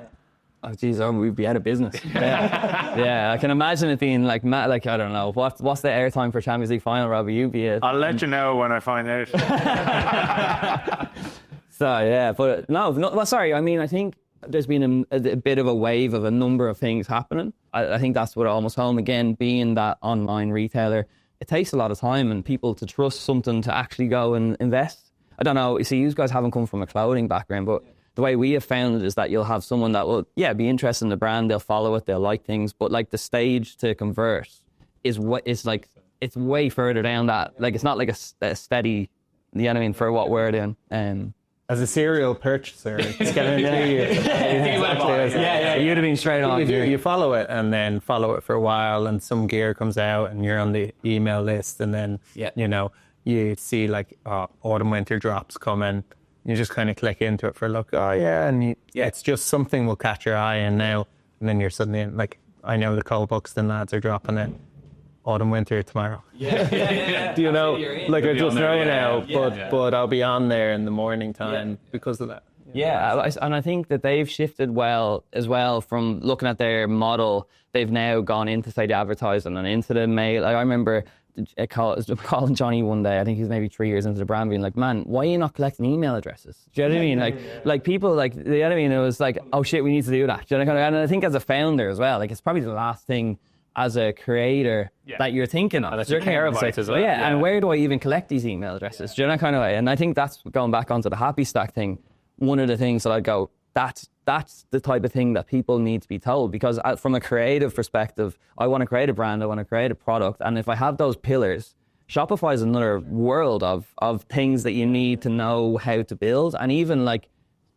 Oh, geez, we'd be out of business. Yeah, I can imagine it being like, I don't know, what's the airtime for Champions League final, Robbie? You'd be I'll let you know when I find out. So, yeah, but no, well, sorry, I mean, I think there's been a bit of a wave of a number of things happening. I think that's what almost home, again, being that online retailer. It takes a lot of time and people to trust something to actually go and invest. I don't know, you see, you guys haven't come from a clothing background, but the way we have found it is that you'll have someone that will, be interested in the brand, they'll follow it, they'll like things, but like the stage to convert is what it's like, it's way further down that. Like, it's not like a steady, you know what I mean, for what we're doing. As a serial purchaser, it's getting you'd have been straight on. You follow it and then follow it for a while, and some gear comes out and you're on the email list, and then you see like autumn winter drops coming. You just kind of click into it for a look. Oh yeah, and it's just something will catch your eye, and then you're suddenly in, like, I know the Cole Buxton lads are dropping it. Autumn winter tomorrow. Do you know? Like, I just know now, but I'll be on there in the morning time because of that. And I think that they've shifted well as well from looking at their model. They've now gone into, say, the advertising and into the mail. Like, I remember calling Johnny one day, I think he's maybe 3 years into the brand, being like, man, why are you not collecting email addresses? Do you know what I mean? Like people, like, you know what I mean? It was like, oh shit, we need to do that. Do you know? And I think as a founder as well, like, it's probably the last thing as a creator that you're thinking of. That you care about as well. And where do I even collect these email addresses? Do you know kind of way? And I think that's going back onto the Happy Stack thing. One of the things that I'd go, that's the type of thing that people need to be told, because from a creative perspective, I want to create a brand, I want to create a product, and if I have those pillars, Shopify is another world of things that you need to know how to build, and even like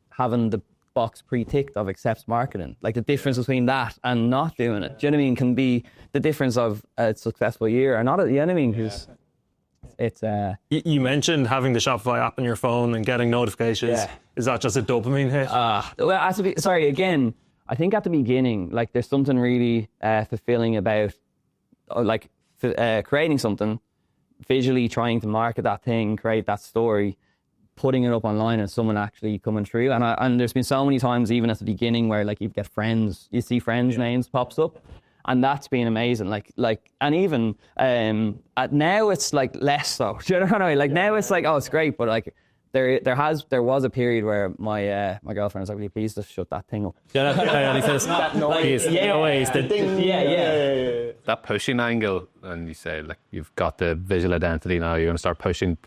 having the box pre-ticked of accepts marketing. Like, the difference between that and not doing it, do you know what I mean, can be the difference of a successful year or not. You know what I mean? Because it's You mentioned having the Shopify app on your phone and getting notifications. Is that just a dopamine hit? Well, again, I think at the beginning, like, there's something really fulfilling about creating something, visually trying to market that thing, create that story, putting it up online, and someone actually coming through. And there's been so many times, even at the beginning, where like you see friends' names pops up, and that's been amazing. Like, and even now it's like less so. Do you know what I mean? Like, now it's like, oh, it's great, but like there was a period where my girlfriend was like, "Will you please just shut that thing up?" Do you know? And he says, "That noise, the ding, that pushing angle." And you say, like, you've got the visual identity now. You're going to start pushing.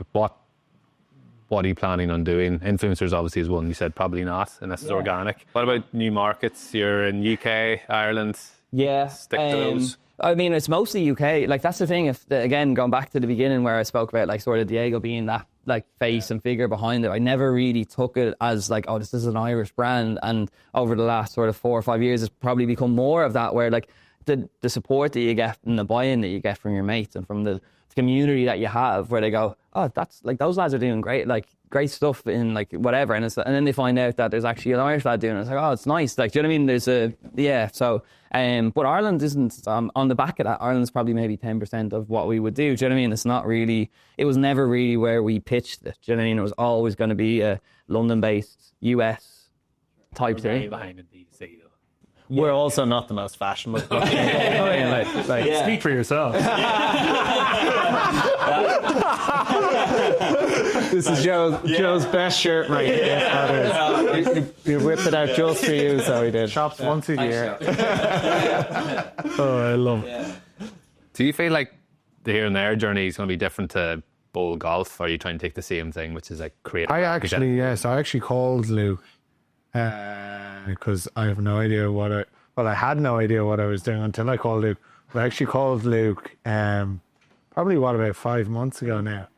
What are you planning on doing? Influencers obviously is one. You said probably not, unless it's organic. What about new markets? You're in UK, Ireland. Stick to those. I mean, it's mostly UK. Like, that's the thing. Again, going back to the beginning where I spoke about, like, sort of Diego being that like face and figure behind it, I never really took it as like, oh, this is an Irish brand. And over the last sort of 4 or 5 years, it's probably become more of that, where like the support that you get and the buy-in that you get from your mates and from the community that you have, where they go, oh, that's like, those lads are doing great stuff in like whatever, and then they find out that there's actually an Irish lad doing it. It's like, oh, it's nice. Like, do you know what I mean? So but Ireland isn't on the back of that. Ireland's probably maybe 10% of what we would do. Do you know what I mean? It's not really. It was never really where we pitched it. Do you know what I mean? It was always going to be a London-based US type thing. Behind the DC, though. We're also not the most fashionable. Speak for yourself. This is Joe's best shirt right here. You whipped it out just for you, so he did. Shops once a year. Oh, I love it. Do you feel like the here and there journey is going to be different to bowl golf, or are you trying to take the same thing, which is like create? I actually called Luke because I have no idea I had no idea what I was doing until I called Luke. But I actually called Luke probably about 5 months ago now,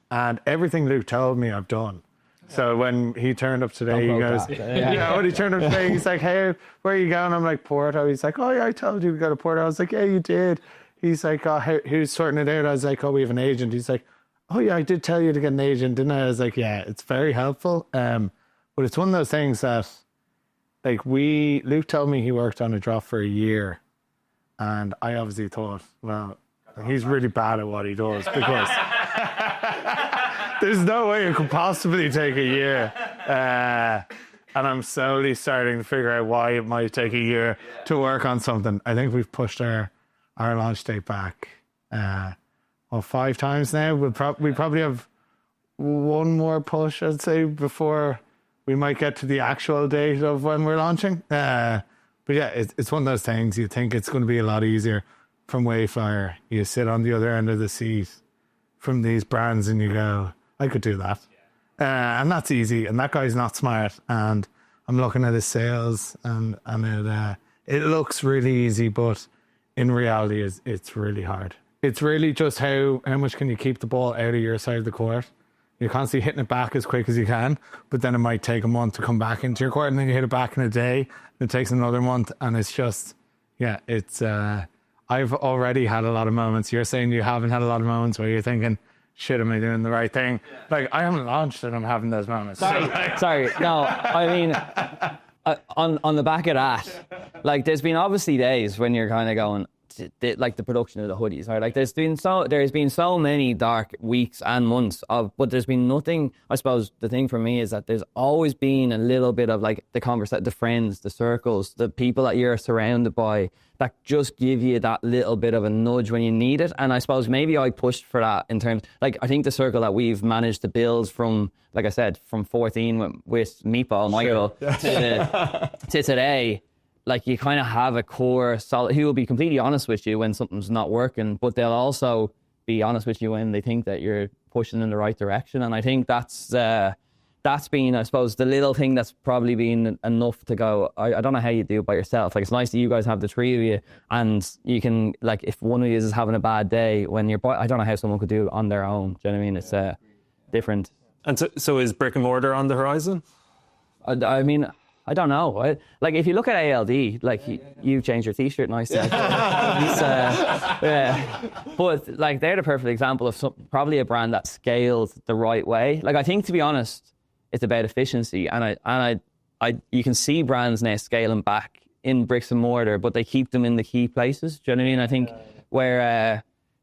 and everything Luke told me I've done. So when he turned up today, he goes, when he turned up today, he's like, hey, where are you going? I'm like, Porto. He's like, oh yeah, I told you we go to Porto. I was like, yeah, you did. He's like, oh, who's sorting it out? I was like, oh, we have an agent. He's like, oh yeah, I did tell you to get an agent, didn't I? I was like, yeah, it's very helpful. But it's one of those things that, like, Luke told me he worked on a drop for a year, and I obviously thought, well, he's really bad at what he does, because there's no way it could possibly take a year. And I'm slowly starting to figure out why it might take a year to work on something. I think we've pushed our launch date back 5 times now. We probably have one more push, I'd say, before we might get to the actual date of when we're launching. But yeah, it's one of those things. You think it's going to be a lot easier from Wayflyer. You sit on the other end of the seat from these brands and you go, I could do that. And that's easy. And that guy's not smart. And I'm looking at his sales and it looks really easy, but in reality, it's really hard. It's really just how much can you keep the ball out of your side of the court. You're constantly hitting it back as quick as you can, but then it might take a month to come back into your court, and then you hit it back in a day, and it takes another month, and it's just, it's, I've already had a lot of moments. You're saying you haven't had a lot of moments where you're thinking, shit, am I doing the right thing? Like, I haven't launched and I'm having those moments. Sorry. No, I mean, on the back of that, like, there's been obviously days when you're kind of going, like the production of the hoodies, right? Like there's been so many dark weeks and months but there's been nothing. I suppose the thing for me is that there's always been a little bit of like the conversation, the friends, the circles, the people that you're surrounded by that just give you that little bit of a nudge when you need it. And I suppose maybe I pushed for that in terms, like, I think the circle that we've managed to build from, like I said, from 14 with Meatball Michael to today. Like, you kind of have a core solid who will be completely honest with you when something's not working, but they'll also be honest with you when they think that you're pushing in the right direction. And I think that's been, I suppose, the little thing that's probably been enough to go, I don't know how you do it by yourself. Like, it's nice that you guys have the 3 of you, and you can, like, if one of you is having a bad day, when you're, I don't know how someone could do it on their own. Do you know what I mean? It's different. And so is brick and mortar on the horizon? I mean, I don't know. Like, if you look at ALD, like, you changed your T-shirt nicely. But, like, they're the perfect example of probably a brand that scaled the right way. Like, I think, to be honest, it's about efficiency. And you can see brands now scaling back in bricks and mortar, but they keep them in the key places. Do you know what I mean? I think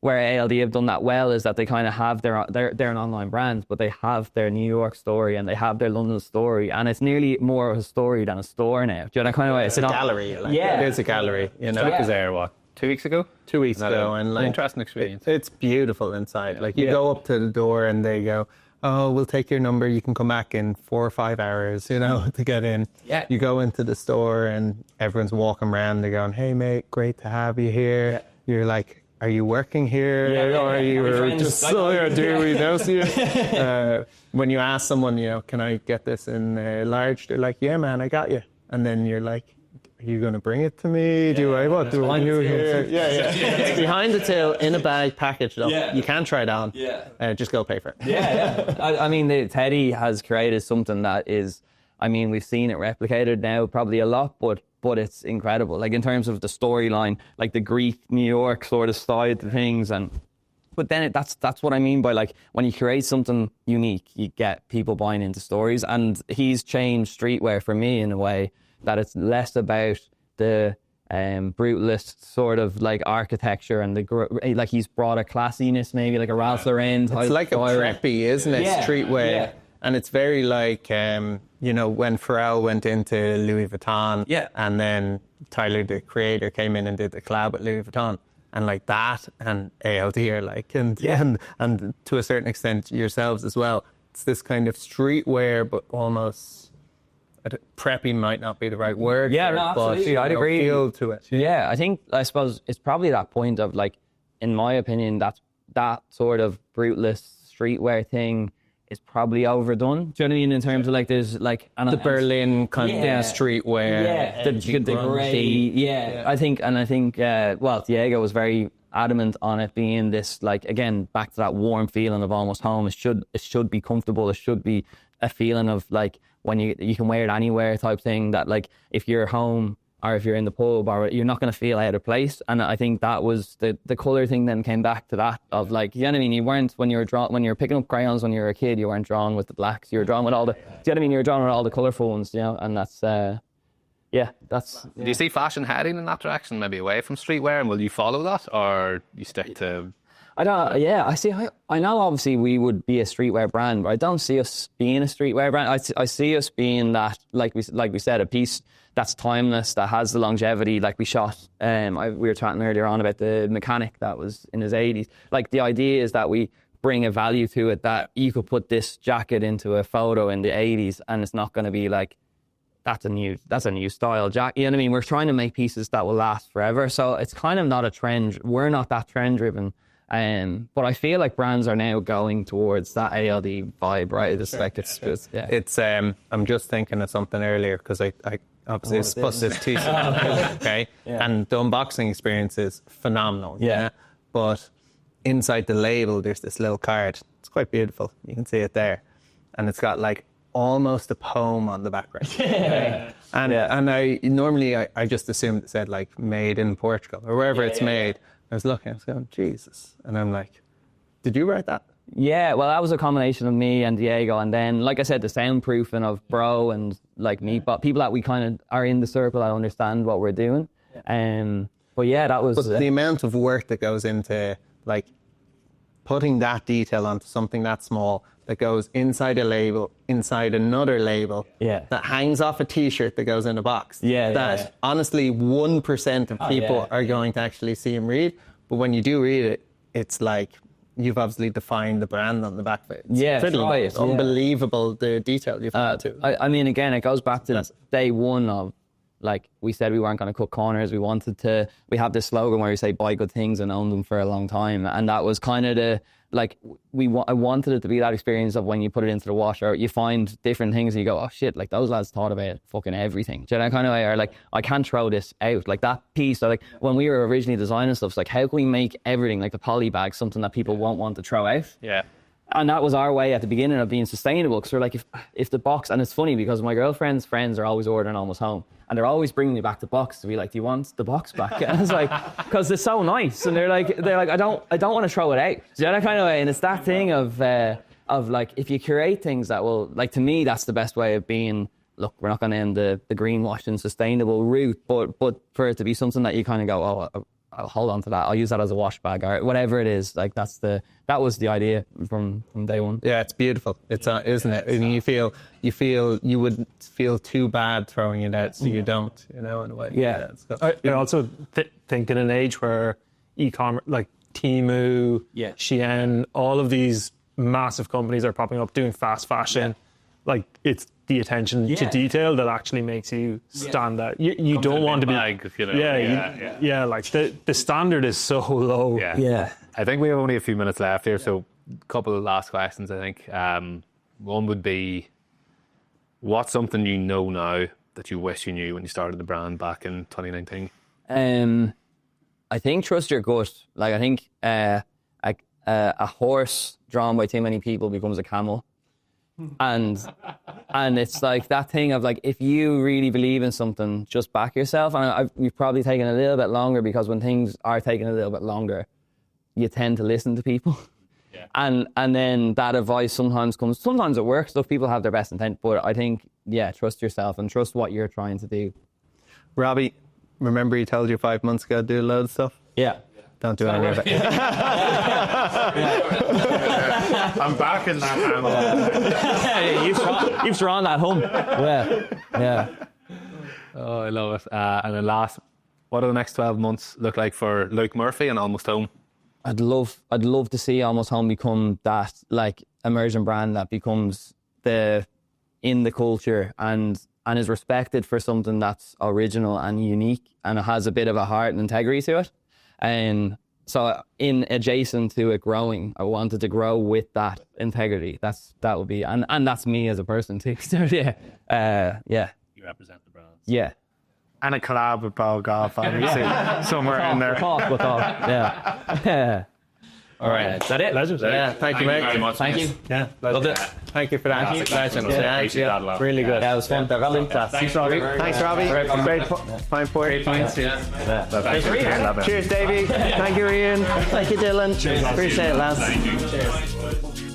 where ALD have done that well is that they kind of have they're an online brand, but they have their New York story and they have their London story, and it's nearly more of a story than a store now. Do you know that kind of way? It's a gallery. Like, it is a gallery. You know, Luke was there 2 weeks ago. 2 weeks ago, and like, interesting experience. It's beautiful inside. Like, you go up to the door and they go, oh, we'll take your number. You can come back in 4 or 5 hours, you know, to get in. Yeah. You go into the store and everyone's walking around. They're going, hey, mate, great to have you here. Yeah. You're like, are you working here? Or are you just still here? Do we know you? When you ask someone, you know, can I get this in large? They're like, yeah, man, I got you. And then you're like, are you going to bring it to me? Do I do here? Yeah. It's behind the till in a bag, packaged up. Yeah. You can try it on. Yeah. Just go pay for it. I mean, Teddy has created something that is I mean, we've seen it replicated now probably a lot, but it's incredible. Like in terms of the storyline, like the Greek New York sort of side to things, but then that's what I mean by like when you create something unique, you get people buying into stories. And he's changed streetwear for me in a way that it's less about the brutalist sort of like architecture and like he's brought a classiness, maybe like a Ralph Lauren type. It's like a style. preppy, isn't it? Yeah, Streetwear. yeah. And it's very like, you know, when Pharrell went into Louis Vuitton, and then Tyler, the creator, came in and did the collab with Louis Vuitton. And like that and ALD are like, and to a certain extent yourselves as well. It's this kind of streetwear, but almost preppy might not be the right word. Yeah, no, absolutely. I'd agree. Feel to it. Yeah, I suppose it's probably that point of like, in my opinion, that sort of brutalist streetwear thing is probably overdone. Do you know what I mean? In terms of like, there's like the Berlin kind of streetwear, the grey. I think, well, Diego was very adamant on it being this, like, again, back to that warm feeling of almost home. It should be comfortable. It should be a feeling of like when you can wear it anywhere type thing. That like if you're home or if you're in the pub, or you're not going to feel out of place. And I think that was the colour thing then came back to that of like, you know what I mean? You weren't, when you were picking up crayons when you were a kid, you weren't drawn with the blacks, you were drawn with all the, do you know what I mean? You were drawn with all the colourful ones, you know, and that's, that's... Do you see fashion heading in that direction, maybe away from streetwear, and will you follow that, or you stick to... I know obviously we would be a streetwear brand, but I don't see us being a streetwear brand. I see us being that, like we said, a piece that's timeless, that has the longevity. Like we shot, we were chatting earlier on about the mechanic that was in his 80s. Like the idea is that we bring a value to it, that you could put this jacket into a photo in the 80s and it's not going to be like, that's a new style jacket. You know what I mean? We're trying to make pieces that will last forever. So it's kind of not a trend. We're not that trend driven. But I feel like brands are now going towards that ALD vibe, right? It's like it's just, yeah. It's I'm just thinking of something earlier because I obviously supposed this t-shirt, okay? Yeah. And the unboxing experience is phenomenal. Yeah. But inside the label, there's this little card. It's quite beautiful. You can see it there, and it's got like almost a poem on the background. Yeah. And I normally I just assumed it said like made in Portugal or wherever it's made. I was looking, I was going, Jesus. And I'm like, did you write that? Yeah, well, that was a combination of me and Diego. And then, like I said, the soundproofing of Bro and like me, but people that we kind of are in the circle that understand what we're doing. But yeah, that was... But the amount of work that goes into like putting that detail onto something that small that goes inside a label, inside another label, that hangs off a t-shirt that goes in a box. Honestly, 1% of people are going to actually see and read. But when you do read it, it's like you've obviously defined the brand on the back of it. It's unbelievable the detail you've put into it. I mean, again, it goes back to day one of, like we said, we weren't going to cut corners. We have this slogan where we say buy good things and own them for a long time. And that was kind of the, like, I wanted it to be that experience of when you put it into the washer, you find different things and you go, oh shit, like those lads thought about fucking everything. Do you know that kind of way? Or like, I can't throw this out. Like that piece, like when we were originally designing stuff, it's like, how can we make everything, like the poly bag, something that people won't want to throw out? Yeah. And that was our way at the beginning of being sustainable, because we're like, if the box, and it's funny because my girlfriend's friends are always ordering almost home, and they're always bringing me back the box to be like, do you want the box back? And it's like, because it's so nice, and they're like, I don't want to throw it out. Do you know that kind of way? And it's that thing of like, if you curate things that will, like, to me, that's the best way of being. Look, we're not going to end the greenwashing sustainable route, but for it to be something that you kind of go, oh, I'll hold on to that. I'll use that as a wash bag or whatever it is. Like that was the idea from day one. Yeah, it's beautiful. It's isn't it? And you feel you wouldn't feel too bad throwing it out, so you don't, in a way. Yeah. I also think in an age where e-commerce, like Temu, Shein, all of these massive companies are popping up doing fast fashion. Like it's the attention to detail that actually makes you stand out. You don't want to be like, like the standard is so low. Yeah. I think we have only a few minutes left here, so a couple of last questions. I think one would be, what's something you know now that you wish you knew when you started the brand back in 2019? I think trust your gut. Like I think a horse drawn by too many people becomes a camel. and it's like that thing of like, if you really believe in something, just back yourself. And we've probably taken a little bit longer, because when things are taking a little bit longer, you tend to listen to people. Yeah. And then that advice sometimes it works, so people have their best intent, but I think, yeah, trust yourself and trust what you're trying to do. Robbie, remember he told you 5 months ago to do a load of stuff? Yeah. Don't do any of it. I'm back in that animal. You've drawn that home. Yeah. Oh, I love it. And then last, what do the next 12 months look like for Luke Murphy and Almost Home? I'd love to see Almost Home become that like emerging brand that becomes in the culture and is respected for something that's original and unique and it has a bit of a heart and integrity to it. And so in adjacent to it growing, I wanted to grow with that integrity. That would be, and that's me as a person too. So yeah. You represent the brand. Yeah. And a collab with Bow Golf, obviously, somewhere in there. We'll talk. Yeah. All right. Is that it? Pleasure. Yeah, thank you, mate. Very much. Thank you. Yeah, Loved it. thank you for that. Yeah. Really good. Yeah, it was fun. Thanks, Robbie. Great fine point. Great points, yeah. Cheers, Davey. Thank you, Ian. Thank you, Dylan. Appreciate it, lads. Thank you.